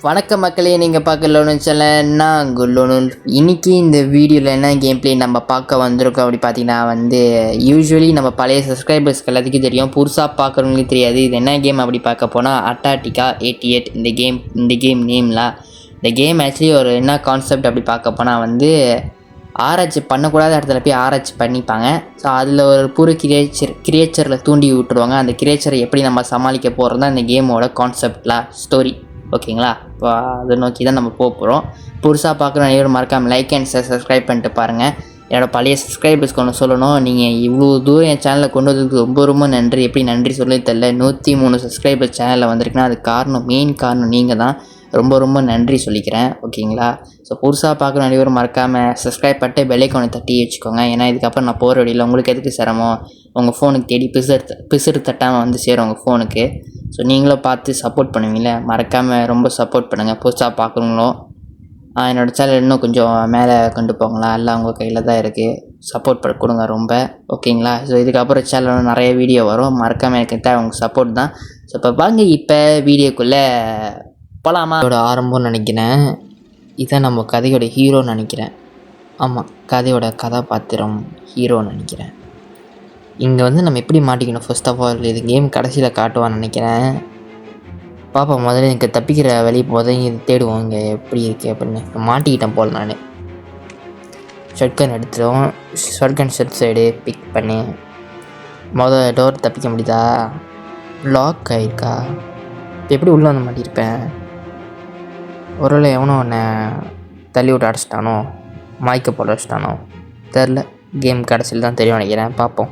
வணக்க மக்களே, நீங்கள் பார்க்க லோனு சேனல். நான் லோனு. இன்றைக்கி இந்த வீடியோவில் என்ன கேம் பிளே நம்ம பார்க்க வந்திருக்கோம் அப்படி பார்த்தீங்கன்னா யூஸ்வலி நம்ம பழைய சப்ஸ்கிரைபர்ஸ்க்கு எல்லாத்துக்கும் தெரியும், புதுசாக பார்க்குறவங்களுக்கு தெரியாது. இது என்ன கேம் அப்படி பார்க்க போனால் அட்டார்டிகா 88 இந்த கேம் நேம்லாம். இந்த கேம் ஆக்சுவலி ஒரு என்ன கான்செப்ட் அப்படி பார்க்க போனால் ஆராய்ச்சி பண்ணக்கூடாத இடத்துல போய் ஆராய்ச்சி பண்ணிப்பாங்க. ஸோ அதில் ஒரு கிரியேச்சரில் தூண்டி விட்டுருவாங்க. அந்த கிரியேச்சரை எப்படி நம்ம சமாளிக்க போகிறது தான் இந்த கேமோட கான்செப்ட்லாம் ஸ்டோரி. ஓகேங்களா? இப்போ அதை நோக்கி தான் நம்ம போகிறோம். புதுசாக பார்க்குற அனைவரும் மறக்காமல் லைக் அண்ட் சப்ஸ்கிரைப் பண்ணிட்டு பாருங்கள். என்னோடய பழைய சப்ஸ்கிரைபர்ஸ்க்கு ஒன்று சொல்லணும், நீங்கள் இவ்வளோ தூரம் என் சேனலில் கொண்டு வந்ததுக்கு ரொம்ப ரொம்ப நன்றி. எப்படி நன்றி சொல்லி தெரியல. 103 சப்ஸ்கிரைபர் சேனலில் வந்திருக்குன்னா அது மெயின் காரணம் நீங்கள் தான். ரொம்ப ரொம்ப நன்றி சொல்லிக்கிறேன். ஓகேங்களா? ஸோ புதுசாக பார்க்குற அனைவரும் மறக்காமல் சப்ஸ்கிரைப் பண்ணிட்டு பெல்லைக்கானை தட்டி வச்சுக்கோங்க. ஏன்னா இதுக்கப்புறம் நான் போகிற வழியில் உங்களுக்கு எதுக்கு சிரமம், உங்கள் ஃபோனுக்கு தேடி பிசுறு தட்டாமல் சேரும் உங்கள் ஃபோனுக்கு. ஸோ நீங்களும் பார்த்து சப்போர்ட் பண்ணுவீங்கள, மறக்காமல் ரொம்ப சப்போர்ட் பண்ணுங்கள். புதுசாக பார்க்குறவங்களும் என்னோடய சேனல் இன்னும் கொஞ்சம் மேலே கொண்டு போங்களா, எல்லாம் உங்கள் கையில் தான் இருக்குது. சப்போர்ட் கொடுங்க ரொம்ப. ஓகேங்களா? ஸோ இதுக்கப்புறம் சேனலில் நிறைய வீடியோ வரும். மறக்காமல் எனக்கு தேவை உங்கள் சப்போர்ட் தான். ஸோ இப்போ வீடியோக்குள்ளே போகலாமா? அதோட ஆரம்பம்னு நினைக்கிறேன். இதான் நம்ம கதையோட ஹீரோன்னு நினைக்கிறேன். ஆமாம், கதையோட கதாபாத்திரம் ஹீரோன்னு நினைக்கிறேன். இங்கே நம்ம எப்படி மாட்டிக்கணும், ஃபர்ஸ்ட் ஆஃப் ஆல் இது கேம் கடைசியில் காட்டுவான்னு நினைக்கிறேன். பாப்பா முதல்ல எனக்கு தப்பிக்கிற வழி இது தேடுவோம் இங்கே எப்படி இருக்குது அப்படின்னு. மாட்டிக்கிட்டேன் போல் நான். ஷட்கன் எடுத்துடும். ஷட்கன் ஷெட் சைடு பிக் பண்ணி முதல் டோர் தப்பிக்க முடியுதா? லாக் ஆகிருக்கா? இப்போ எப்படி உள்ளே வந்து மாட்டியிருப்பேன்? ஒருவேளை எவனோ என்னை தள்ளி விட்டு அடைச்சிட்டானோ, மாய்க்க போல வச்சிட்டானோ தெரில. கேம் கடைசியில் தான் தெரியும் நினைக்கிறேன். பார்ப்போம்.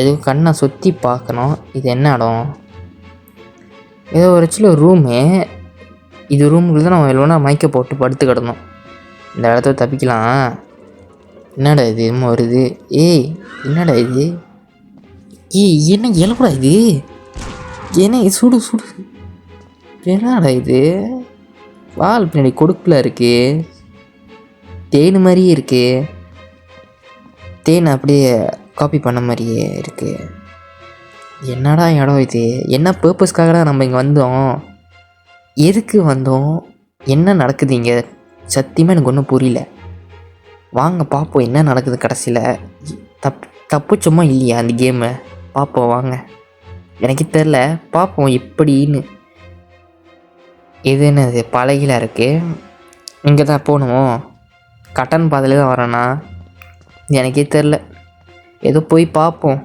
எதுவும் கண்ணை சுற்றி பார்க்கணும். இது என்ன இடம்? ஏதோ ஒரு சில ரூமு. இது ரூமுக்குள்ள தான் நம்ம எவ்வளோனா மைக்க போட்டு படுத்து கிடணும். இந்த இடத்துல தப்பிக்கலாம். என்னடா இது இன்னும் வருது? ஏய் என்னடா இது? என்ன எழுப்படா இது? என்ன இது? சுடு சுடு. என்னடா இது? வால் பின்னாடி கொடுப்பில் இருக்குது. தேன் மாதிரியே இருக்குது. தேன் அப்படியே காப்பி பண்ண மாதிரியே இருக்குது. என்னடா இடம் இது? என்ன பர்பஸ்க்காக தான் நம்ம இங்கே வந்தோம்? எதுக்கு வந்தோம்? என்ன நடக்குது இங்கே? சத்தியமாக எனக்கு ஒன்றும் புரியல. வாங்க பார்ப்போம் என்ன நடக்குது கடைசியில். தப்புச்சோமா இல்லையா அந்த கேமை? பார்ப்போம் வாங்க. எனக்கு தெரில, பார்ப்போம் எப்படின்னு. இது என்னது பழகில இருக்குது? இங்கே தான் போகணும். கட்டன் பாதையில் தான் வரேண்ணா, எனக்கே தெரில. ஏதோ போய் பார்ப்போம்.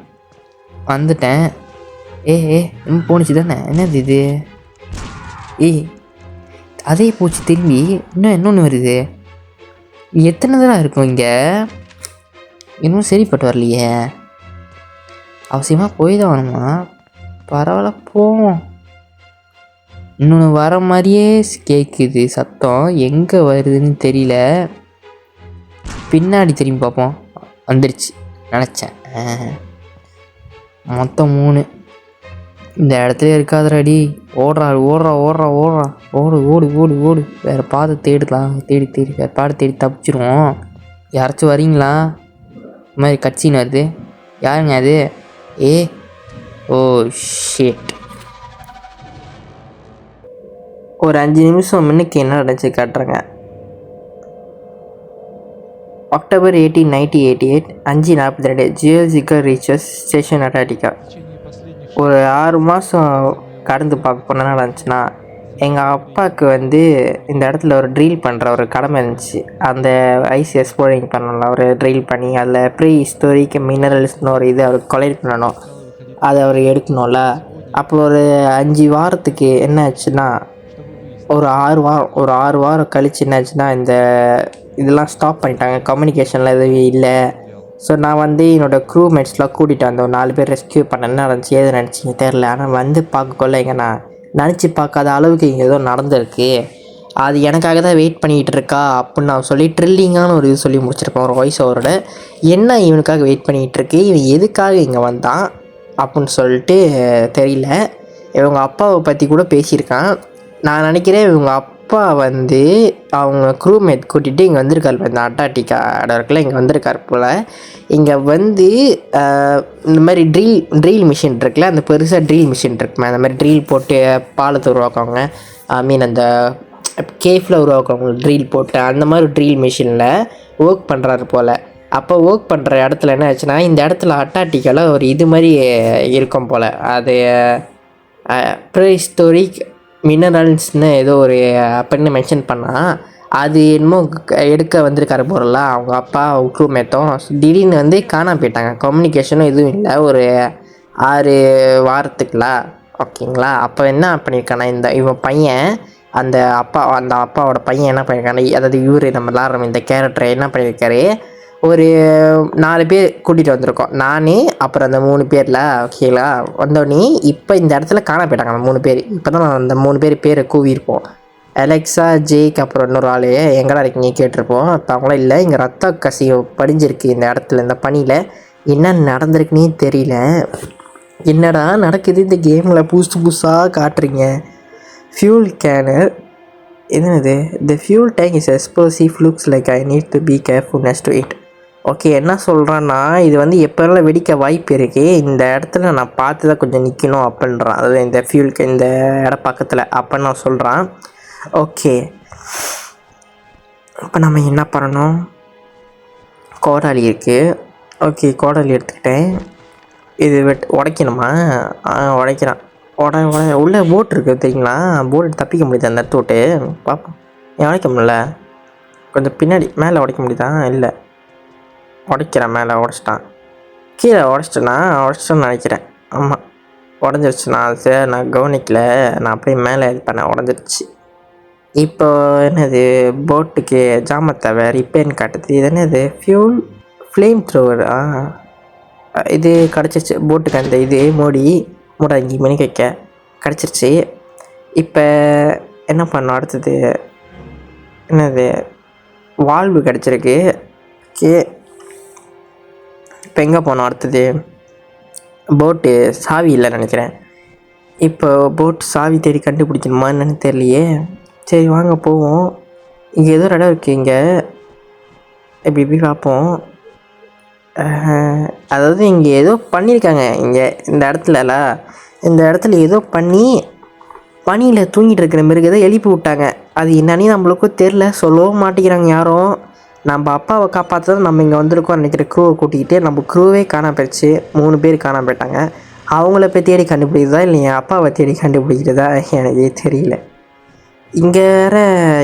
வந்துட்டேன். இன்னும் போணுச்சு தானே? என்னது இது? அதே போச்சு திரும்பி. இன்னொன்று வருது. எத்தனை தடவை இருக்கும் இங்கே? இன்னும் சரிப்பட்டு வரலையே. அவசியமாக போய் தான் வரணுமா? பரவாயில்ல போவோம். இன்னொன்று வர மாதிரியே கேட்குது சத்தம். எங்கே வருதுன்னு தெரியல. பின்னாடி திரும்பி பார்ப்போம். வந்துடுச்சு நினச்சேன். மொத்தம் 3. இந்த இடத்துல இருக்காதடி. ஓடுறா ஓடுறா ஓடுறா ஓடுறா. ஓடு ஓடு ஓடு ஓடு. வேறு பாதை தேடலாம். தேடி வேறு பாதை தேடி தப்பிச்சிருவோம். யாராச்சும் வரீங்களா? இந்த மாதிரி கட்சின்னு வருது. யாருங்க அது? Oh shit. ஒரு 5 நிமிஷம் முன்னுக்கு என்ன நடந்துச்சு காட்டுறேங்க. October 18, 1988 5:42 geological research station Antarctica. ஒரு 6 மாதம் கடந்து பார்க்க போனால் நடந்துச்சுன்னா, எங்கள் அப்பாவுக்கு இந்த இடத்துல ஒரு ட்ரில் பண்ணுற ஒரு கடமை இருந்துச்சு. அந்த ஐஸ் எக்ஸ்ப்ளோரிங் பண்ணலாம். ஒரு ட்ரில் பண்ணி அதில் ப்ரீ ஹிஸ்டோரிக் மினரல்ஸ்னு ஒரு இது அவருக்கு கொலெக்ட் பண்ணணும். அதை அவர் எடுக்கணும்ல. அப்போ ஒரு 5 வாரத்துக்கு என்ன ஆச்சுன்னா, ஒரு 6 வாரம் கழிச்சு என்னாச்சுன்னா, இந்த இதெல்லாம் ஸ்டாப் பண்ணிட்டாங்க. கம்யூனிகேஷனில் எதுவும் இல்லை. ஸோ நான் என்னோடய க்ரூமேட்ஸ்லாம் கூட்டிகிட்டு வந்தேன். 4 பேர் ரெஸ்கியூ பண்ண. என்ன நடந்துச்சு ஏது நினச்சிங்க தெரில. ஆனால் பார்க்கக்குள்ள இங்கே நான் நினச்சி பார்க்காத அளவுக்கு இங்கே ஏதோ நடந்திருக்கு. அது எனக்காக தான் வெயிட் பண்ணிகிட்டு இருக்கா அப்படின்னு நான் சொல்லி ட்ரில்லிங்கான ஒரு இது சொல்லி முடிச்சிருப்பேன். ஒரு வாய்ஸ் ஓவரோட. என்ன இவனுக்காக வெயிட் பண்ணிகிட்டு இருக்கு, இவன் எதுக்காக இங்கே வந்தான் அப்படின்னு சொல்லிட்டு தெரியல. இவங்க அப்பாவை பற்றி கூட பேசியிருக்கான். நான் நினைக்கிறேன் இவங்க அப்பா அப்பா வந்து அவங்க க்ரூமேட் கூட்டிகிட்டு இங்கே வந்திருக்காரு. இந்த அண்டார்டிகா இடம் இருக்குல்ல, இங்கே வந்திருக்காரு போல். இங்கே வந்து இந்த மாதிரி ட்ரில் மிஷின் இருக்குல்ல, அந்த பெருசாக ட்ரில் மிஷின் இருக்குமே, அந்த மாதிரி ட்ரில் போட்டு பாலத்தை உருவாக்குவாங்க. ஐ மீன் அந்த கேஃபில் உருவாக்குவாங்க ட்ரில் போட்டு, அந்த மாதிரி ட்ரில் மிஷினில் ஒர்க் பண்ணுறாரு போல். அப்போ ஒர்க் பண்ணுற இடத்துல என்ன ஆச்சுன்னா, இந்த இடத்துல அண்டார்டிகாவில் ஒரு இது மாதிரி இருக்கும் போல். அது ப்ரீஹிஸ்டோரிக் மினரல்ஸ்னு ஏதோ ஒரு அப்படின்னு மென்ஷன் பண்ணால், அது என்னமோ எடுக்க வந்திருக்காரு போகிறல அவங்க அப்பா க்ரூமேட்டும். திடீர்னு வந்து காணாம போயிட்டாங்க. கம்யூனிகேஷனும் எதுவும் இல்லை ஒரு 6 வாரத்துக்குலாம். ஓகேங்களா? அப்போ என்ன பண்ணியிருக்கானா, இவன் பையன் அந்த அப்பாவோட பையன் என்ன பண்ணியிருக்கானா, அதாவது இவர் நம்ம விளாட்றோம் இந்த கேரக்டரை என்ன பண்ணியிருக்காரு, ஒரு 4 பேர் கூட்டிகிட்டு வந்திருக்கோம். நானே அப்புறம் அந்த 3 பேரில். ஓகேங்களா? வந்தோடனே இப்போ இந்த இடத்துல காண போயிட்டாங்க அந்த 3 பேர். இப்போ தான் அந்த 3 பேரை கூவியிருப்போம். அலெக்ஸா, ஜேக், அப்புறம் இன்னொரு ஆள் எங்கடா இருக்கீங்க கேட்டிருப்போம். இப்போ அவங்களாம் இல்லை. இங்கே ரத்த கசிவு படிஞ்சிருக்கு இந்த இடத்துல, இந்த பனியில். என்ன நடந்திருக்குன்னே தெரியல. என்னடா நடக்குது இந்த கேமில், புதுசாக காட்டுறீங்க. ஃபியூல் கேனர் என்னது, த fuel tank is explosive, looks like I need to be careful next to it. Okay, என்ன சொல்கிறான்னா, இது வந்து எப்போல்லாம் வெடிக்க வாய்ப்பு இருக்குது, இந்த இடத்துல நான் பார்த்து தான் கொஞ்சம் நிற்கணும் அப்படின்றான். அதாவது இந்த ஃபியூலுக்கு இந்த இடம் பக்கத்தில் அப்படின்னு நான் சொல்கிறான். ஓகே, இப்போ நம்ம என்ன பண்ணணும், கோடாலி இருக்குது. ஓகே, கோடாலி எடுத்துக்கிட்டேன். இது உடைக்கணுமா? உடைக்கிறான். உள்ளே போட் இருக்குது தெரியுங்களா, போட் தப்பிக்க முடியுது அந்த இடத்த விட்டு. பார்ப்போம். ஏன் உடைக்க முடியல? கொஞ்சம் பின்னாடி மேலே உடைக்க முடியுதா? இல்லை, உடைக்கிறேன். மேலே உடச்சிட்டான். கீழே உடச்சிட்டேன்னு நினைக்கிறேன். ஆமாம், உடஞ்சிருச்சு. நான் கவனிக்கல. நான் அப்படியே மேலே இது பண்ண உடஞ்சிருச்சு. இப்போ என்னது, போட்டுக்கு ஜாமத்தை ரிப்பேர்னு காட்டுது. இது என்னது, ஃப்ளேம் த்ரோவர். இது கிடச்சிருச்சு போட்டுக்கு. அந்த இது மூட 5 மணிக்கு வைக்க கிடச்சிருச்சு. இப்போ என்ன பண்ணோம் அடுத்தது, என்னது, வால்வு கிடச்சிருக்கு. ஓகே, இப்போ எங்கே போனோம் அடுத்தது, போட்டு சாவி இல்லைன்னு நினைக்கிறேன். இப்போ போட் சாவி தேடி கண்டுபிடிக்கணுமா என்னன்னு தெரியலையே. சரி வாங்க போவோம். இங்கே ஏதோ இடம் இருக்குது. இங்கே எப்படி பார்ப்போம். அதாவது இங்கே ஏதோ பண்ணியிருக்காங்க. இங்கே இந்த இடத்துல ஏதோ பண்ணி பனியில் தூங்கிட்டு இருக்கிற மிருக ஏதோ எழுப்பி விட்டாங்க. அது என்னன்னு நம்மளுக்கும் தெரில, சொல்லவும் மாட்டேங்கிறாங்க யாரும். நம்ம அப்பாவை காப்பாற்ற தான் நம்ம இங்கே வந்திருக்கோம் நினைக்கிற க்ரூவை கூட்டிக்கிட்டு. நம்ம க்ரூவே காணாம போயிடுச்சு. 3 பேர் காணாம போயிட்டாங்க. அவங்கள போய் தேடி கண்டுபிடிக்கிறதா இல்லை என் அப்பாவை தேடி கண்டுபிடிக்கிறதா எனக்கே தெரியல. இங்கே வேறு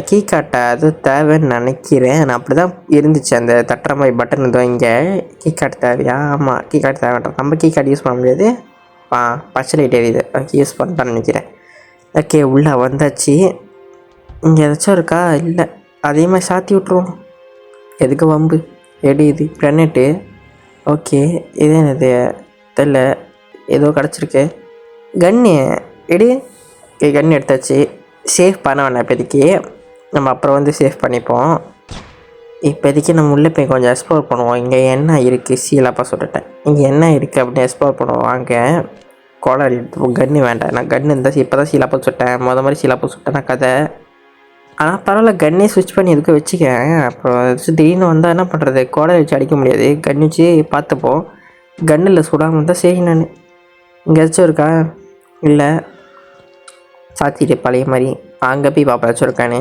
கீ காட்டை அது தேவைன்னு நினைக்கிறேன். நான் அப்படி தான் இருந்துச்சு. அந்த தட்டுற மாதிரி பட்டன் இருந்தோம். இங்கே கீ கார்டு தேவையா? ஆமாம், கீ கார்டு தேவைன்றோம். நம்ம கீ கார்டு யூஸ் பண்ண முடியாது. பச்சை லைட் எரியுது, யூஸ் பண்ணிட்டான்னு நினைக்கிறேன். ஓகே, உள்ளே வந்தாச்சு. இங்கே ஏதாச்சும் இருக்கா? இல்லை, அதே மாதிரி சாத்தி விட்ருவோம். எதுக்கு வம்பு? இது கிரனேட்டு. ஓகே, இது என்னது தெரில, ஏதோ கிடச்சிருக்கு. கன்னு எடு. கன்று எடுத்தாச்சு. சேஃப் பண்ண வேணாம் இப்போதைக்கு, நம்ம அப்புறம் வந்து சேஃப் பண்ணிப்போம். இப்போதைக்கு நம்ம உள்ளே போய் கொஞ்சம் எக்ஸ்ப்ளோர் பண்ணுவோம். இங்கே என்ன இருக்குது, சீலாப்பாக சொல்லிட்டேன். இங்கே என்ன இருக்குது அப்படின்னு எக்ஸ்ப்ளோர் பண்ணுவோம். வாங்க. கோடாரி எடுத்துப்போம். கன்று வேண்டாம். நான் கன்று இருந்தால் இப்போ தான் சீலாப்பா சுட்டேன். மாதிரி சீலாப்பா சுட்டேன்னா கதை. ஆனால் பரவாயில்ல, கன்னே ஸ்விட்ச் பண்ணி எதுக்கு வச்சுக்கேன். அப்புறம் திடீர்னு வந்தால் என்ன பண்ணுறது, கோடாரி வச்சு அடிக்க முடியாது. கன் வச்சு பார்த்துப்போம். கன்னில் சுடாமல் இருந்தால் சரி. நான் இங்கே ஏதாச்சும் இருக்கா? இல்லை, சாத்திட்டு பழைய மாதிரி அங்கே போய் பார்ப்பேன் ஏதாச்சும் இருக்கான்னு.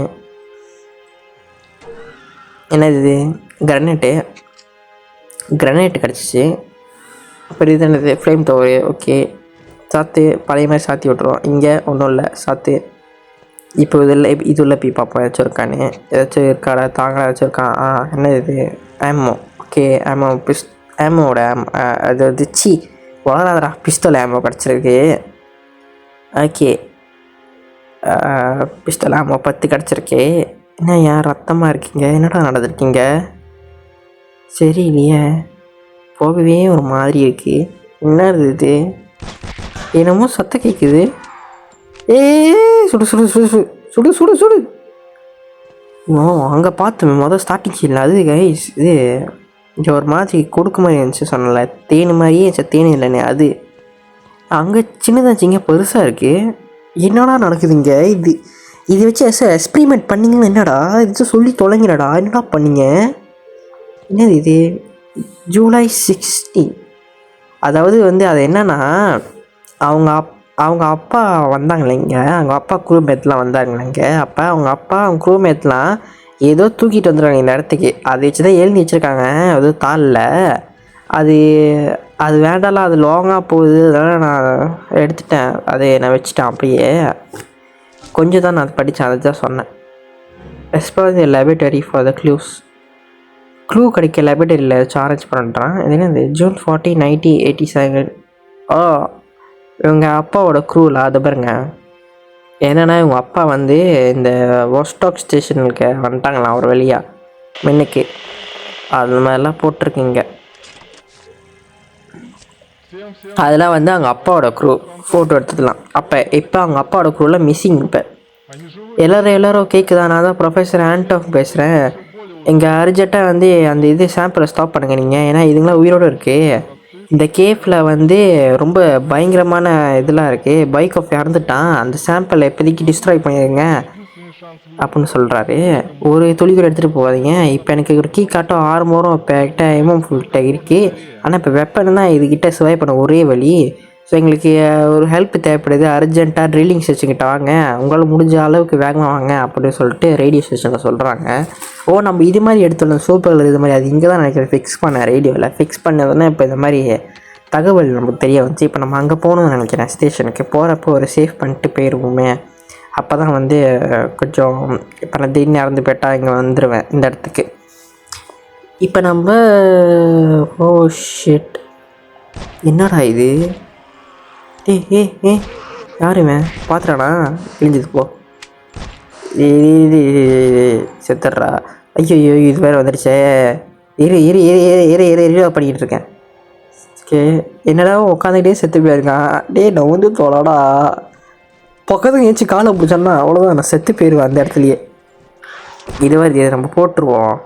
என்னது இது? கிரனேட்டு கிடச்சிச்சு. அப்புறம் இது என்னது, ஃப்ளேம் தோறு. ஓகே, சாத்து பழைய மாதிரி சாத்தி விட்ருவோம். இங்கே ஒன்றும் இல்லை, சாத்து. இப்போ இது உள்ள போய் பார்ப்போம் ஏதாச்சும் இருக்கான்னு. ஏதாச்சும் இருக்காடா, தாங்களா ஏதாச்சும் இருக்கான். என்ன இது, ஆமோ. ஓகே, ஆமோட அது வந்து வளராதரா பிஸ்தல் ஆமோ கிடச்சிருக்கு. ஓகே, பிஸ்தல் ஆமோ 10 கிடச்சிருக்கு. என்ன ஏன் ரத்தமாக இருக்கீங்க, என்னடா நடந்திருக்கீங்க? சரி இல்லையே, போகவே ஒரு மாதிரி இருக்குது. என்னது இது, என்னமோ சத்தம் கேட்குது. சுடு சுடு சுடு சுடு சுடு சுடு சுடு. அங்கே பார்த்தோம் ஸ்டார்டிங் சீனில். அது கைஸ், இது இங்கே ஒரு மாதிரி கொடுக்க மாதிரி இருந்துச்சு சொன்னல, தேனு மாதிரியே இருந்துச்சு. தேனு இல்லைண்ணே, அது அங்கே சின்னதாச்சு, இங்கே பெருசாக இருக்குது. என்னடா நடக்குது இங்கே? இதை வச்சு எக்ஸ்பிரிமெண்ட் பண்ணிங்கன்னு என்னடா இது சொல்லி தொலைங்கடா, என்னடா பண்ணீங்க? என்னது இது? ஜூலை 16. அதாவது வந்து அது என்னன்னா, அவங்க அப்பா வந்தாங்களேங்க, அவங்க அப்பா குரூமேட்லாம் வந்தாங்களேங்க. அப்போ அவங்க குரூமேட்லாம் ஏதோ தூக்கிட்டு வந்துடுவாங்க இந்த இடத்துக்கு. அதை வச்சு தான் எழுதி வச்சுருக்காங்க. அது தாளில் அது வேண்டாம்லாம், அது லாங்காக போகுது, அதனால் நான் எடுத்துட்டேன், அதை நான் வச்சுட்டேன் அப்படியே. கொஞ்சம் தான் நான் அது படித்தேன், அதை தான் சொன்னேன். Explore the laboratory for the clue கிடைக்க லேபரேட்டரியில் சார்ஜ் பண்ணுறான். இது என்ன? ஜூன் 40, 1987. இவங்க அப்பாவோட க்ரூவில் அது பாருங்க. என்னென்னா இவங்க அப்பா வந்து இந்த வோஸ்டாக் ஸ்டேஷனுக்கு வந்துட்டாங்களாம் ஒரு வழியாக மின்னுக்கு. அது மாதிரிலாம் போட்டிருக்கீங்க. அதெல்லாம் வந்து அவங்க அப்பாவோட க்ரூ ஃபோட்டோ எடுத்துக்கலாம். இப்போ அவங்க அப்பாவோட க்ரூவில் மிஸ்ஸிங். இப்போ எல்லோரும் கேட்குதா? நான் தான் ப்ரொஃபஸர் ஆண்டோஃப் பேசுகிறேன். இங்கே அர்ஜென்ட்டாக வந்து அந்த சாம்பிளை ஸ்டாப் பண்ணுங்க நீங்கள், ஏன்னா இதுங்களாம் உயிரோடு இருக்குது. இந்த கேஃபில் வந்து ரொம்ப பயங்கரமான இதெல்லாம் இருக்குது. பைக் ஆஃப் இறந்துட்டான், அந்த சாம்பிளை இப்போதைக்கு டிஸ்ட்ராய் பண்ணிடுங்க அப்படின்னு சொல்கிறாரு. ஒரு துளி கூட எடுத்துகிட்டு போகாதீங்க. இப்போ எனக்கு ஒரு கீ காட்டும் ஆர்மோரும் இப்போ கிட்ட எம்எம் கிட்ட இருக்குது. ஆனால் இப்போ வெப்பன் தான் இதுக்கிட்ட சர்வை பண்ண ஒரே வழி. ஸோ எங்களுக்கு ஒரு ஹெல்ப் தேவைப்படுது, அர்ஜென்ட்டாக ட்ரில்லிங் ஸ்டேஷன்கிட்ட வாங்க, உங்களால் முடிஞ்ச அளவுக்கு வேகமாக வாங்க அப்படின்னு சொல்லிட்டு ரேடியோ ஸ்டேஷனில் சொல்கிறாங்க. நம்ம இது மாதிரி எடுத்துடலாம் சூப்பர் இது மாதிரி. அது இங்கே தான் நினைக்கிறேன் ஃபிக்ஸ் பண்ண ரேடியோவில் ஃபிக்ஸ் பண்ணதுன்னா இப்போ இந்த மாதிரி தகவல் நமக்கு தெரிய வந்துச்சு. இப்போ நம்ம அங்கே போகணும்னு நினைக்கிறேன். ஸ்டேஷனுக்கு போகிறப்போ ஒரு சேஃப் பண்ணிட்டு போயிடுவோமே, அப்போ தான் வந்து கொஞ்சம் இப்போ நான் திடீர்னு இறந்து போயிட்டால் இங்கே வந்துடுவேன் இந்த இடத்துக்கு. இப்போ நம்ம ஷிட், என்னடா இது? ஏ யாருமே பார்த்துறானா? கிழிஞ்சது போ, செத்துடுறா. ஐயோ இது வேறு வந்துடுச்சே. இரு பண்ணிக்கிட்டு இருக்கேன். ஓகே, என்னடா உட்காந்துக்கிட்டே செத்து போயிருக்கான். நான் வந்து தோலாடா பக்கத்துக்கு ஏச்சு காலை பிடிச்சோன்னா அவ்வளோதான், நான் செத்து போயிடுவேன் அந்த இடத்துலையே. இது மாதிரி நம்ம போட்டுருவோம்.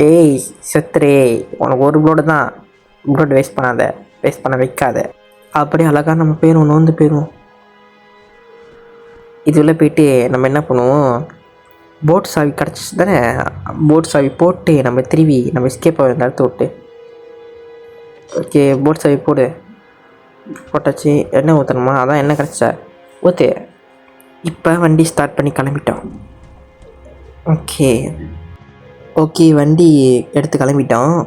ஏய் செத்துரே, உனக்கு ஒரு ப்ளோடு தான், ப்ளோடு வேஸ்ட் பண்ண வைக்காத. அப்படியே அழகாக நம்ம போயிடுவோம், நோந்து போயிடுவோம். இதுக்குள்ளே போயிட்டு நம்ம என்ன பண்ணுவோம், போட் சாவி கிடச்சிச்சு தானே, போட் சாவி போட்டு நம்ம திரும்பி நம்ம எஸ்கேப் ஆகிற இடத்த விட்டு. ஓகே, போட் சாவி போட்டாச்சு. எண்ணெய் ஊற்றணுமா? அதான் எண்ணெய் கிடச்சா ஊற்று. இப்போ வண்டி ஸ்டார்ட் பண்ணி கிளம்பிட்டோம். ஓகே வண்டி எடுத்து கிளம்பிட்டோம்.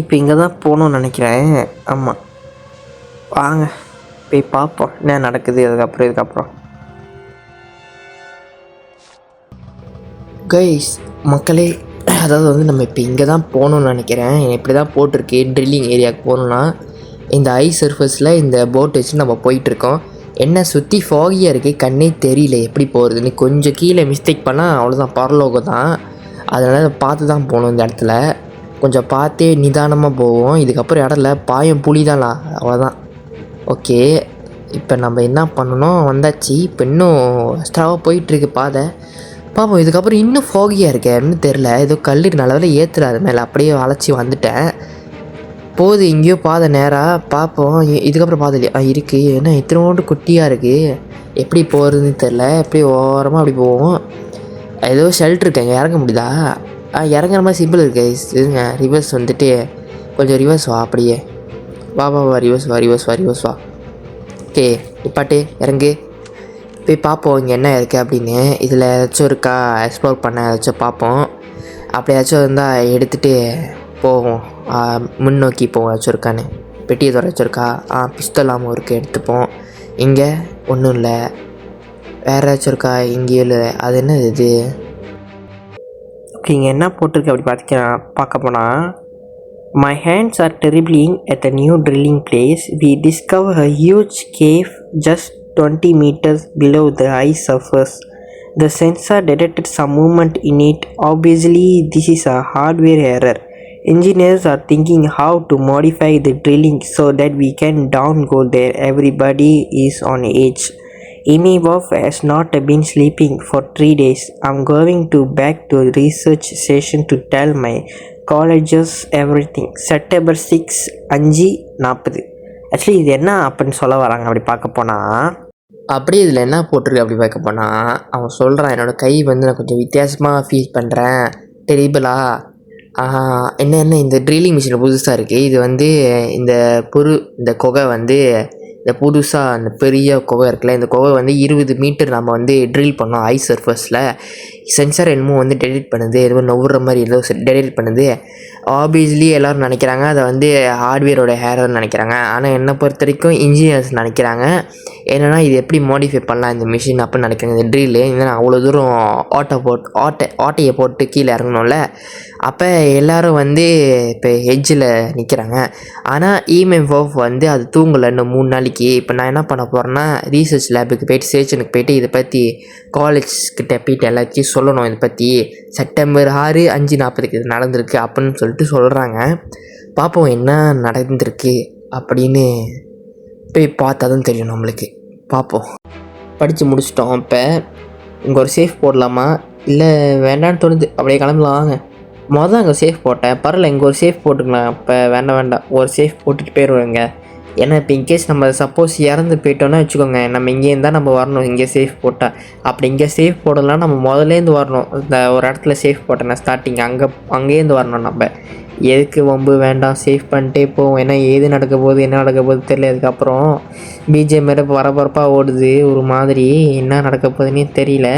இப்போ இங்கே தான் போகணுன்னு நினைக்கிறேன். ஆமாம், வாங்க போய் பார்ப்போம் என்ன நடக்குது இதுக்கப்புறம். கைஸ் மக்களே, அதாவது வந்து நம்ம இப்போ இங்கே தான் போகணுன்னு நினைக்கிறேன். இப்படி தான் போட்டிருக்கு, ட்ரில்லிங் ஏரியாவுக்கு போகணுன்னா இந்த சர்ஃபேஸில் இந்த போட் வச்சு நம்ம போயிட்டுருக்கோம். என்ன சுற்றி ஃபாகியாக இருக்குது, கண்ணே தெரியல எப்படி போகிறதுன்னு. கொஞ்சம் கீழே மிஸ்டேக் பண்ணால் அவ்வளோதான், பரலோகம் தான். அதனால் பார்த்து தான் போகணும். இந்த இடத்துல கொஞ்சம் பார்த்தே நிதானமாக போவோம். இதுக்கப்புறம் இடத்துல பாயம் புலி தான்லா, அவ்வளோதான். ஓகே, இப்போ நம்ம என்ன பண்ணணும், வந்தாச்சு. இப்போ இன்னும் எக்ஸ்ட்ராவாக போயிட்டுருக்கு பாதை. பார்ப்போம். இதுக்கப்புறம் இன்னும் ஃபாகியாக இருக்கேன், இன்னும் தெரில. ஏதோ கல்லீர் நல்லவில் ஏற்றுறாரு மேலே, அப்படியே அழைச்சி வந்துட்டேன். போகுது எங்கேயோ பாதை நேராக. பார்ப்போம். இதுக்கப்புறம் பாதை இல்லையா இருக்குது, ஏன்னா இத்தனோண்டு குட்டியாக இருக்குது. எப்படி போகிறதுன்னு தெரில. எப்படி ஓரமாக அப்படி போவோம். ஏதோ ஷெல்ட்ரு இருக்கேங்க, இறங்க முடியுதா? இறங்குற மாதிரி சிம்பிள் இருக்கு. இருங்க, ரிவர்ஸ் வந்துட்டு கொஞ்சம் ரிவர்ஸ் வா, அப்படியே வா ரிவர்ஸ் வா. ஓகே, நிப்பாட்டு, இறங்கு. போய் பார்ப்போம் இங்கே என்ன இருக்குது அப்படின்னு. இதில் ஏதாச்சும் இருக்கா எக்ஸ்ப்ளோர் பண்ண ஏதாச்சும் பார்ப்போம். அப்படி ஏதாச்சும் இருந்தால் எடுத்துகிட்டு போவோம், முன்னோக்கி போவோம். ஏதாச்சும் இருக்கான்னு. பெட்டியை தோற வச்சுருக்கா? பிஸ்தலாமும் இருக்குது, எடுத்துப்போம். இங்கே ஒன்றும் இல்லை. வேறு ஏதாச்சும் இருக்கா? இங்கேயும் இல்லை. அது என்ன இது? ஓகே, இங்கே என்ன போட்டிருக்கு அப்படி பார்க்க போனால், my hands are terribling at the new drilling place. We discover a huge cave just 20 meters below the ice surface. The sensor detected some movement in it. Obviously, this is a hardware error. Engineers are thinking how to modify the drilling so that we can down go there. Everybody is on edge. Imivov has not been sleeping for 3 days. I'm going back to research station to tell my colleges everything. September 6, 5:40. Actually இது என்ன அப்படின்னு சொல்ல வராங்க அப்படி பார்க்க போனால், அப்படியே இதில் என்ன போட்டிருக்கு அப்படி பார்க்க போனால் அவன் சொல்கிறான் என்னோடய கை வந்து நான் கொஞ்சம் வித்தியாசமாக ஃபீல் பண்ணுறேன் டெரிபிளா. என்ன இந்த ட்ரில்லிங் மிஷின் புதுசாக இருக்குது. இது வந்து இந்த குகை வந்து இந்த புதுசாக அந்த பெரிய குகை இருக்குல்ல, இந்த குகை வந்து 20 மீட்டர் நம்ம வந்து ட்ரில் பண்ணோம் ஐஸ் சர்ஃபஸில். சென்சார் என்னமோ வந்து டெலிட் பண்ணுது, ஏதோ நவுற மாதிரி ஏதோ டெலிட் பண்ணுது. ஆப்வியஸ்லி எல்லோரும் நினைக்கிறாங்க அதை வந்து ஹார்ட்வேரோட ஹேரர்னு நினைக்கிறாங்க. ஆனால் என்னை பொறுத்த வரைக்கும் இன்ஜினியர்ஸ் நினைக்கிறாங்க என்னென்னா இது எப்படி மாடிஃபை பண்ணலாம் இந்த மிஷின் அப்படின்னு நினைக்கிறாங்க. இந்த ட்ரில்லு இல்லைன்னா அவ்வளோ தூரம் ஆட்டையை போட்டு கீழே இறங்கணும்ல. அப்போ எல்லோரும் வந்து இப்போ ஹெட்ஜில் நிற்கிறாங்க. ஆனால் EMF வந்து அது தூங்கலை இன்னும் 3 நாளைக்கு. இப்போ நான் என்ன பண்ண போகிறேன்னா ரீசர்ச் லேபுக்கு போய்ட்டு ஸ்டேஷனுக்கு போய்ட்டு இதை பற்றி காலேஜ்கிட்ட போய்ட்டு எல்லாத்தையும் சொல்லணும். இதை பற்றி செப்டம்பர் 6 5:40 இது நடந்திருக்கு அப்படின்னு சொல்லிட்டு சொல்கிறாங்க. பார்ப்போம் என்ன நடந்திருக்கு அப்படின்னு போய் பார்த்தா தான் தெரியும் நம்மளுக்கு. பார்ப்போம். படித்து முடிச்சிட்டோம். இப்போ இங்கே ஒரு சேஃப் போடலாமா இல்லை வேண்டான்னு தோணுது, அப்படியே கிளம்பலாம் வாங்க. அங்கே சேஃப் போட்டேன், பரவாயில்ல இங்கே ஒரு சேஃப் போட்டுக்கலாம். இப்போ வேண்டாம் ஒரு சேஃப் போட்டுட்டு போயிடுவோங்க. ஏன்னா இப்போ இன்கேஸ் நம்ம சப்போஸ் இறந்து போயிட்டோன்னா வச்சுக்கோங்க, நம்ம இங்கே இருந்தால் நம்ம வரணும். இங்கே சேஃப் போட்டால் அப்படி இங்கே சேஃப் போடலாம், நம்ம முதலேருந்து வரணும். இந்த ஒரு இடத்துல சேஃப் போட்டேன்னா ஸ்டார்டிங் அங்கேருந்து வரணும். நம்ம எதுக்கு வம்பு வேண்டாம், சேஃப் பண்ணிட்டே போவோம். ஏன்னா ஏது நடக்க போகுது என்ன நடக்க போகுது தெரியல. அதுக்கப்புறம் பிஜிஎம் வேறு பரபரப்பாக ஓடுது ஒரு மாதிரி, என்ன நடக்க போகுதுன்னே தெரியல.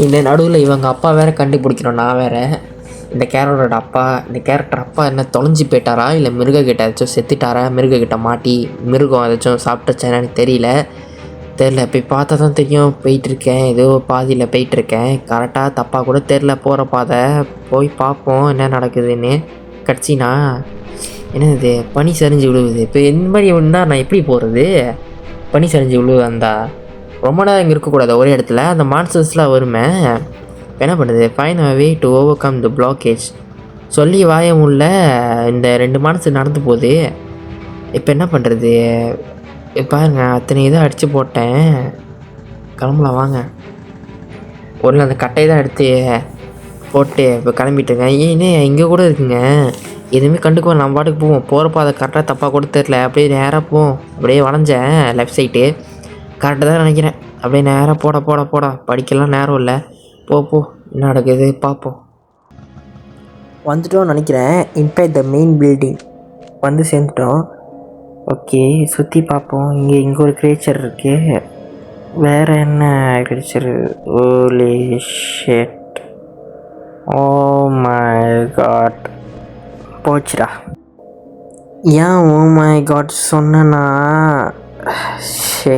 இந்த நடுவில் இவங்க அப்பா வேறு கண்டுபிடிக்கணும். நான் வேறு இந்த கேரக்டர் அப்பா என்ன தொலைஞ்சி போயிட்டாரா இல்லை மிருகக்கிட்ட ஏதாச்சும் செத்துட்டாரா, மிருகக்கிட்ட மாட்டி மிருகம் ஏதாச்சும் சாப்பிட்டுச்சானு தெரியல. போய் பார்த்தா தான் தெரியும். போயிட்டுருக்கேன், ஏதோ பாதியில் போயிட்டுருக்கேன். கரெக்டாக தப்பாக கூட தெரில போகிற பாதை. போய் பார்ப்போம் என்ன நடக்குதுன்னு. கட்சினா என்னது பனி சரிஞ்சு விழுவுது. இப்போ இந்த மாதிரி இருந்தால் நான் எப்படி போகிறது? பனி சரிஞ்சு விழுவுதா ரொம்ப நேரம் இங்கே இருக்கக்கூடாது ஒரே இடத்துல. அந்த மான்ஸ்டர்ஸ்லாம் வருமே, என்ன பண்ணுது? Fine way to over come the blockage சொல்லி வாய முடியல. இந்த 2 மாதத்துக்கு நடந்து போகுது. இப்போ என்ன பண்ணுறது? பாருங்க அத்தனை இதை அடித்து போட்டேன். கிளம்பலாம் வாங்க. ஒரு அந்த கட்டையை தான் எடுத்து போட்டு இப்போ கிளம்பிட்டுங்க. ஏன்னே இங்கே கூட இருக்குங்க, எதுவுமே கண்டுக்குவோம். நம்ம பாட்டுக்கு போவோம். போகிறப்போ அதை கரெக்டாக தப்பாக கூட தெரில. அப்படியே நேராக போவோம். அப்படியே வளைஞ்சேன் லெஃப்ட் சைட்டு கரெக்டாக தான் நினைக்கிறேன். அப்படியே நேராக போட படிக்கலாம் நேரம் இல்லை. போ என்ன நடக்குது பார்ப்போம். வந்துட்டோம்னு நினைக்கிறேன். இன்சைட் த மெயின் பில்டிங் வந்து சேர்ந்துட்டோம். ஓகே சுற்றி பார்ப்போம். இங்கே ஒரு கிரியேச்சர் இருக்குது. வேறு என்ன கிரியேச்சரு? ஓலி ஷிட், ஓ மை காட், போச்சுடா. ஏன் ஓ மை காட் சொன்னா? ஷே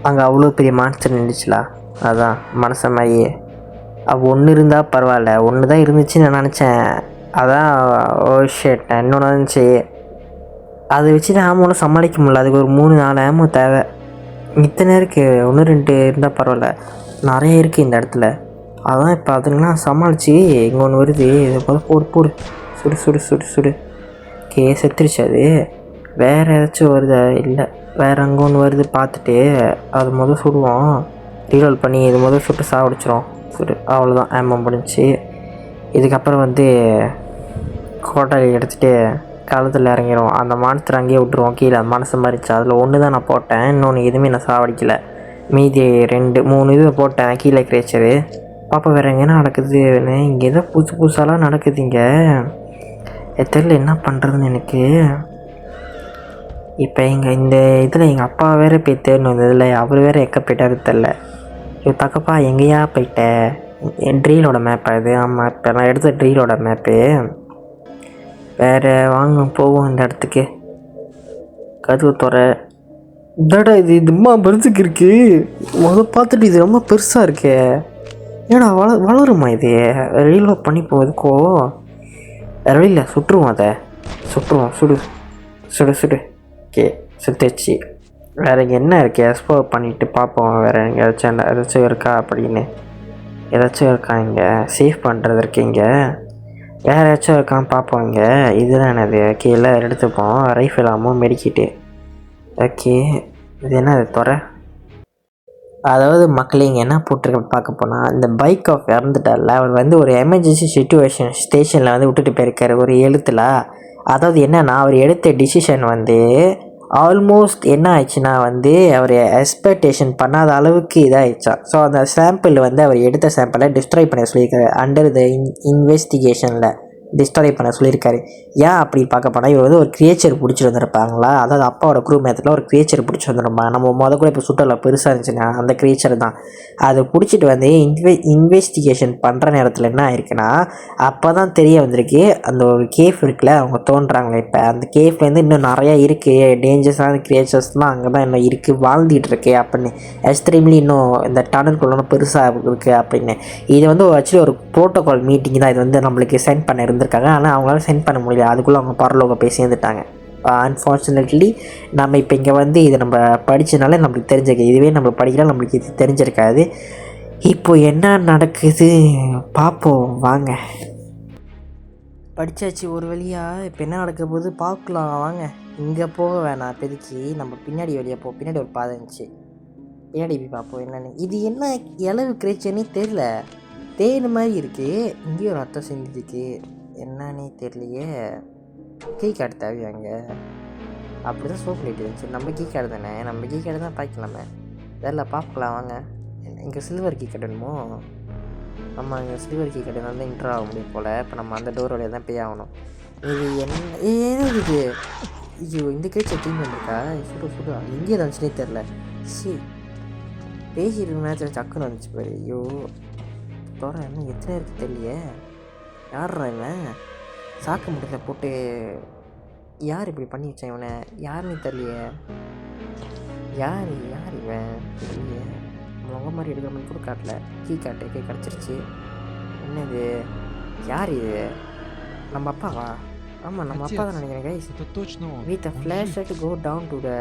அங்கே அவ்வளோ பெரிய மான்ஸ்டர் நின்றுச்சுலா. அதான் மனச மாதிரியே அது ஒன்று இருந்தால் பரவாயில்ல, ஒன்று தான் இருந்துச்சுன்னு நான் நினச்சேன். அதான் ஓ ஷேட் இன்னொன்று இருந்துச்சு. அதை வச்சுட்டு ஆமோலாம் சமாளிக்க முடியல. அதுக்கு ஒரு 3-4 ஆமோ தேவை. இத்தனை இருக்குது, 1-2 இருந்தால் பரவாயில்ல, நிறைய இருக்குது இந்த இடத்துல. அதான் இப்போ அதுங்களாம் சமாளித்து இங்கே ஒன்று வருது. இதை போடு சுடு. செத்துருச்சு அது. வேறு ஏதாச்சும் வருதா? இல்லை, வேறு அங்கே ஒன்று வருது. பார்த்துட்டு அது சுடுவோம். ரீலோல் பண்ணி இது சுட்டு சாவடிச்சிரும். அவ்வளோதான், ஆமாம் முடிஞ்சிச்சு. இதுக்கப்புறம் கோட்டாளி எடுத்துகிட்டு களத்தில் இறங்கிடும். அந்த மான்ஸ்டர் அங்கேயே விட்டுருவோம் கீழே. மனசு மாறிச்சு. அதில் ஒன்று தான் நான் போட்டேன், இன்னொன்று எதுவுமே நான் சாவடிக்கலை. மீதி 2-3 இது போட்டேன் கீழே கிரேச்சரு. பாப்பா வேறு எங்கேனா நடக்குதுன்னு. இங்கே ஏதோ புதுசாலாம் நடக்குது இங்கே. தெரியல என்ன பண்ணுறதுன்னு எனக்கு. இப்போ இந்த இதில் எங்கள் அப்பா வேறு போய் தேடணும். இந்த இதில் அவர் வேறு எங்கே போயிட்டாரு தெரில. தக்கப்பா எங்கேயா போயிட்ட? ட்ரீலோட மேப்பா இது? ஆமாம், இப்போ நான் எடுத்த ட்ரீலோட மேப்பு. வேறு வாங்க போவோம் இந்த இடத்துக்கு. கதவு துறை. இதோட இதுமா பெருசுக்கு இருக்குது. பார்த்துட்டு இது ரொம்ப பெருசாக இருக்கே. ஏன்னா வளருமா இது? ரீலோட் பண்ணி போகுதுக்கோ. வேறு வழியில் சுட்டுருவோம். அதை சுட்டுருவோம். சுடு. ஓகே சுத்துச்சு. வேறு இங்கே என்ன இருக்குது? எக்ஸ்ப்ளோர் பண்ணிவிட்டு பார்ப்போம். வேறு ஏதாச்சும் இருக்கா அப்படின்னு. ஏதாச்சும் இருக்கா இங்கே? சேஃப் பண்ணுறது இருக்குது இங்கே. வேறு ஏதாச்சும் இருக்கான்னு பார்ப்போம் இங்கே. இதுதான் என்னது? கீழே எடுத்துப்போம். ரைஃபிள் ஆகும் மெடிக்கிட்டு. ஓகே இது என்ன துறை? அதாவது மக்கள் இங்கே என்ன போட்டிருக்க பார்க்க போனால், இந்த பைக் ஆஃப் இறந்துட்டார்ல, அவர் ஒரு எமர்ஜென்சி சிச்சுவேஷன் ஸ்டேஷனில் விட்டுட்டு போயிருக்காரு ஒரு எழுத்தில். அதாவது என்னென்னா அவர் எடுத்த டிசிஷன் ஆல்மோஸ்ட் என்ன ஆயிடுச்சுன்னா வந்து அவர் எக்ஸ்பெக்டேஷன் பண்ணாத அளவுக்கு இதாகிடுச்சா. ஸோ அந்த சாம்பிள் வந்து அவர் எடுத்த சாம்பிளை டிஸ்ட்ராய் பண்ண சொல்லியிருக்காரு. அண்டர் த இன்வெஸ்டிகேஷனில் டிஸ்ட்ராய் பண்ண சொல்லியிருக்காரு. ஏன் அப்படி பார்க்க போனால் இவர் வந்து ஒரு கிரியேச்சர் பிடிச்சிட்டு வந்திருப்பாங்களா, அதாவது அப்பாவோட குரூப் மேத்தில் ஒரு கிரியேச்சர் பிடிச்சி வந்துருப்பாங்க. நம்ம கூட இப்போ சுற்றுலா பெருசாக இருந்துச்சுன்னா அந்த கிரியேச்சர் தான். அதை பிடிச்சிட்டு வந்து இன்வெஸ்டிகேஷன் பண்ணுற நேரத்தில் என்ன ஆயிருக்குன்னா, அப்போ தான் தெரிய வந்திருக்கு அந்த ஒரு கேஃப் இருக்குல்ல, அவங்க தோன்றாங்களே இப்போ அந்த கேஃப்லேருந்து இன்னும் நிறையா இருக்குது, டேஞ்சரஸான கிரியேச்சர்ஸ்லாம் அங்கே தான் இன்னும் இருக்குது, வாழ்ந்துகிட்டு இருக்கு அப்படின்னு, எக்ஸ்ட்ரீம்லி இன்னும் இந்த டனல்குள்ள பெருசாக இருக்குது அப்படின்னு. இது வந்து ஆக்சுவலி ஒரு ப்ரோட்டோகால் மீட்டிங் தான். இது வந்து நம்மளுக்கு சென்ட் பண்ண இருந்திருக்காங்க, ஆனால் அவங்களால சென்ட் பண்ண முடியல. அதுக்குள்ளே அவங்க பரலோகம் போய் சேர்ந்துட்டாங்க. அன்ஃபார்ச்சுனேட்லி நம்ம இப்போ இங்கே வந்து இதை நம்ம படித்தனால நம்மளுக்கு தெரிஞ்சிருக்கு. இதுவே நம்ம படிக்கலாம் நம்மளுக்கு இது தெரிஞ்சிருக்காது. இப்போ என்ன நடக்குது பார்ப்போம் வாங்க. படித்தாச்சு ஒரு வழியாக. இப்போ என்ன நடக்க போகுது பார்க்கலாம் வாங்க. இங்கே போக வேணாம் இப்போதைக்கு, நம்ம பின்னாடி வழியாக போ. பின்னாடி ஒரு பாதை இருந்துச்சு, பின்னாடி போய் பார்ப்போம் என்னென்னு. இது என்ன இளவு கிரேச்சர்னே தெரில, தேன் மாதிரி இருக்குது. இங்கேயும் ஒரு ரத்தம் செஞ்சுருக்கு, என்னன்னே தெரியலையே. கீ கார்டு தேவையாங்க, அப்படி தான் சோப்பு லைட் இருந்துச்சு. நம்ம கீ கார்டு தானே, நம்ம கீ கார்டு தான் பாய்க்கலாமே. தெரில பார்க்கலாம் வாங்க. இங்கே சில்வர் கீ கார்டு வேணுமோ? நம்ம இங்கே சில்வர் கீ கார்டு வந்து இன்ட்ரோ ஆக முடியும் போல். இப்போ நம்ம அந்த டோர் வழியாக தான் போய் ஆகணும். இது என்ன ஏதோ இது? ஐயோ இந்த கேச்சை தீங்க வந்திருக்கா? சுடு எங்கேயே வந்துச்சுனே தெரில. பேசிட்டு மேட்ச் சக்குன்னு வந்துச்சு பாரு. ஐயோ தோற என்ன எத்தனை இருக்குது தெரியலையே. யார்ரா இவன்? சாக்கு முடியல போட்டு யார் இப்படி பண்ணி வச்சேன் இவனை? யாருன்னு தெரியலையே. யார் இவன் தெரியலையே. முக மாதிரி எடுக்கிற மாதிரி கூட காட்டல. கீ கிடச்சிருச்சு. என்னது? யார் இது? நம்ம அப்பாவா? ஆமாம் நம்ம அப்பா தான் நினைக்கிறேன் guys. With flashlight go down to the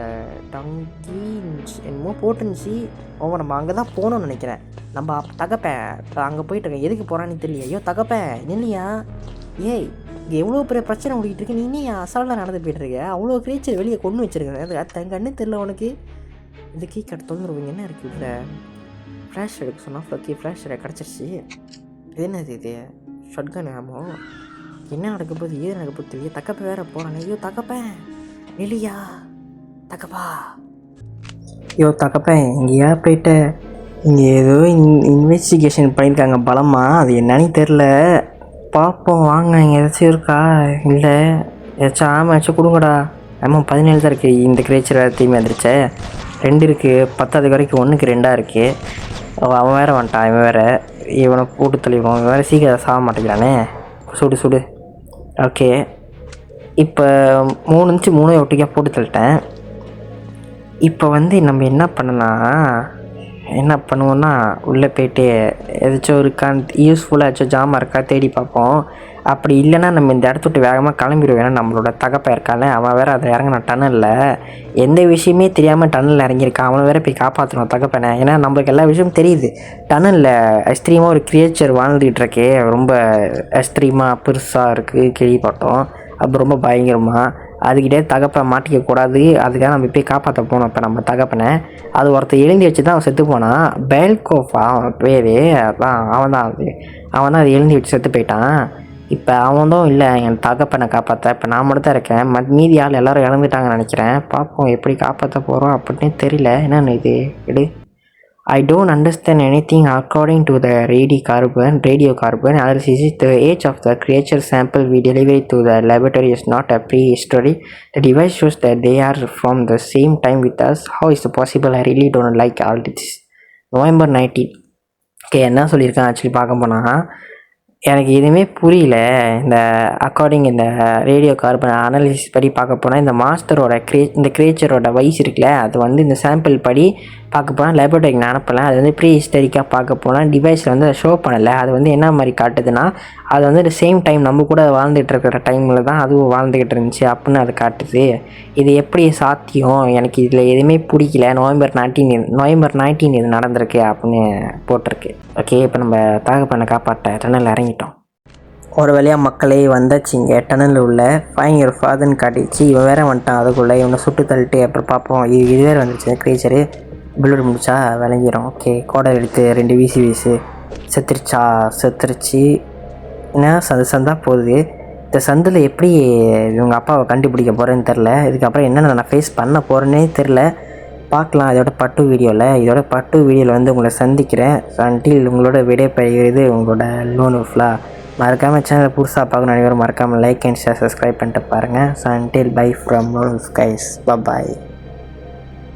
dungeons என்னமோ போட்டுருந்துச்சு. நம்ம அங்கே தான் போகணும்னு நினைக்கிறேன். நம்ம தகப்பேன் அங்கே போயிட்டுருக்கேன். எதுக்கு போகிறான்னு தெரியல. ஐயோ தகப்பேன் இல்லையா? ஏய் இங்கே எவ்வளோ பெரிய பிரச்சனை ஓடிக்கிட்டு இருக்கு, நீ இன்னும் அசால்ட்டாக நடந்து போயிட்டுருக்க. அவ்வளோ கிரேச்சர் வெளியே கொண்டு வச்சுருக்கேன். அது தங்கன்னு தெரில உனக்கு. இந்த கீ கடை தொங்குறவங்க என்ன இருக்குது இல்லை? ஃப்ளாஷ் எடுக்க சொன்னால் ஃப்ளாஷ் கிடச்சிருச்சு. இது என்னது இது? ஷட்கன் ஆமோ? என்ன நடக்க போகுது ஏது நடக்க போகுது தெரியல. தக்கப்ப வேற போகிறானே. ஐயோ தக்கப்பேன் இல்லையா? தக்கப்பா ஐயோ தக்கப்பேன் எங்கேயா போயிட்ட? இங்கே ஏதோ இன்வெஸ்டிகேஷன் பண்ணியிருக்காங்க பலமாக, அது என்னன்னு தெரில. பார்ப்போம் வாங்க. இங்கே ஏதாச்சும் இருக்கா? இல்லை ஏதாச்சும் ஏதாச்சும் கொடுங்கடா. ஆமாம் 17 தான் இருக்குது. இந்த கிரேச்சர் தீமை வந்துருச்சே. 2 இருக்குது, 10 வரைக்கும் 1க்கு 2 இருக்குது. அவன் வேறு வந்துட்டான். இவன் வேறு இவனை போட்டு தெளிவான். இவன் வேறு சீக்கிரம் சாக மாட்டேங்கிறானே. சுடு ஓகே. இப்போ 3 இருந்துச்சு, 3 ஒட்டிக்காக போட்டு தள்ளிட்டேன். இப்போ வந்து நம்ம என்ன பண்ணுவோன்னா உள்ளே போய்ட்டு ஏதாச்சும் இருக்கா யூஸ்ஃபுல்லாக ஏதாச்சும் ஜாமான் இருக்கா தேடி பார்ப்போம். அப்படி இல்லைன்னா நம்ம இந்த இடத்த விட்டு வேகமாக கிளம்பிடுவோம். ஏன்னா நம்மளோட தகப்பை இருக்கானே அவன் வேறு அதை இறங்கின டன்னலில் எந்த விஷயமே தெரியாமல் டன்னலில் இறங்கியிருக்கான். அவனை வேறு போய் காப்பாற்றணும் தகப்பனை. ஏன்னா நம்மளுக்கு எல்லா விஷயமும் தெரியுது. டன்னலில் எக்ஸ்ட்ரீமாக ஒரு கிரியேச்சர் வாழ்ந்துகிட்டு இருக்கே, ரொம்ப எக்ஸ்ட்ரீமாக பெருசாக இருக்குது கேள்விப்பட்டோம். அப்போ ரொம்ப பயங்கரமாக அதுக்கிட்டே தகப்பை மாட்டிக்கக்கூடாது. அதுக்காக நம்ம போய் காப்பாற்ற போனோம். இப்போ நம்ம தகப்பனை அது ஒருத்தர் எழுந்தி வச்சு தான் அவன் செத்து போனான். பெல்கோஃபா அவன் பேர். அதான் அவன் தான் அது எழுந்தி வச்சு செத்து போயிட்டான். இப்போ அவன் தான் இல்லை என் தகப்பனை காப்பாற்ற. இப்போ நான் மட்டும் தான் இருக்கேன். மீதி ஆள் எல்லோரும் இறந்துட்டாங்கன்னு நினைக்கிறேன். பார்ப்போம் எப்படி காப்பாற்ற போகிறோம் அப்படின்னு தெரியல. என்னென்னு இது எடு. I don't understand anything. According to the radiocarbon analysis, the age of the creature sample we delivered to the laboratory is not a prehistory. The device shows that they are from the same time with us. How is it possible? I really don't like all this. November 19. Okay என்ன சொல்லியிருக்கேன் actually பார்க்க போனால் எனக்கு எதுவுமே புரியல. இந்த according இந்த radio carbon analysis படி பார்க்க போனால் இந்த மாஸ்டரோட இந்த கிரியேச்சரோட வயசு இருக்குல்ல, அது வந்து இந்த சாம்பிள் படி பார்க்க போனால் லேபரேட்டரிக்கு நான் அனுப்பலை. அது வந்து ப்ரீ ஹிஸ்டரிக்காக பார்க்க போனால் டிவைஸில் வந்து அதை ஷோ பண்ணலை. அது வந்து என்ன மாதிரி காட்டுதுன்னா அது வந்து the சேம் டைம் நம்ம கூட வாழ்ந்துகிட்டு இருக்கிற டைமில் தான் அதுவும் வாழ்ந்துக்கிட்டு இருந்துச்சு அப்படின்னு அது காட்டுது. இது எப்படி சாத்தியம்? எனக்கு இதில் எதுவுமே பிடிக்கல. நவம்பர் 19 இது நடந்திருக்கு அப்படின்னு போட்டிருக்கு. ஓகே இப்போ நம்ம தகப்பனை காப்பாற்ற டனல் இறங்கிட்டோம். ஒரு வழியாக மக்களே வந்தாச்சுங்க. டனலில் உள்ள ஃபைன் யுவர் ஃபாதர்னு காட்டிச்சு. இவன் வேறு வந்துட்டான். அதுக்குள்ளே இவனை சுட்டு தள்ளிட்டு அப்புறம் பார்ப்போம். இது வேறு வந்துருச்சு கிரீச்சரு. புல்லட் முடிச்சா விளங்கிடும். ஓகே கோடை எடுத்து 2 வீசு செத்துருச்சு. என்ன சந்தா போகுது. இந்த சந்தில் எப்படி இவங்க அப்பாவை கண்டுபிடிக்க போகிறேன்னு தெரில. இதுக்கப்புறம் என்னென்ன நான் ஃபேஸ் பண்ண போகிறேன்னே தெரில. பார்க்கலாம் இதோட பட்டு வீடியோவில் வந்து உங்களை சந்திக்கிறேன். அன்டில் உங்களோட விடைபெறுகிறது உங்களோட லோன் உல்ஃப்லா. மறக்காமல் சேனலை புதுசாக பார்க்கணும் அனைவரும் மறக்காமல் லைக் அண்ட் ஷேர் சப்ஸ்கிரைப் பண்ணிட்டு பாருங்கள். So until bye from lone wolf guys. Bye.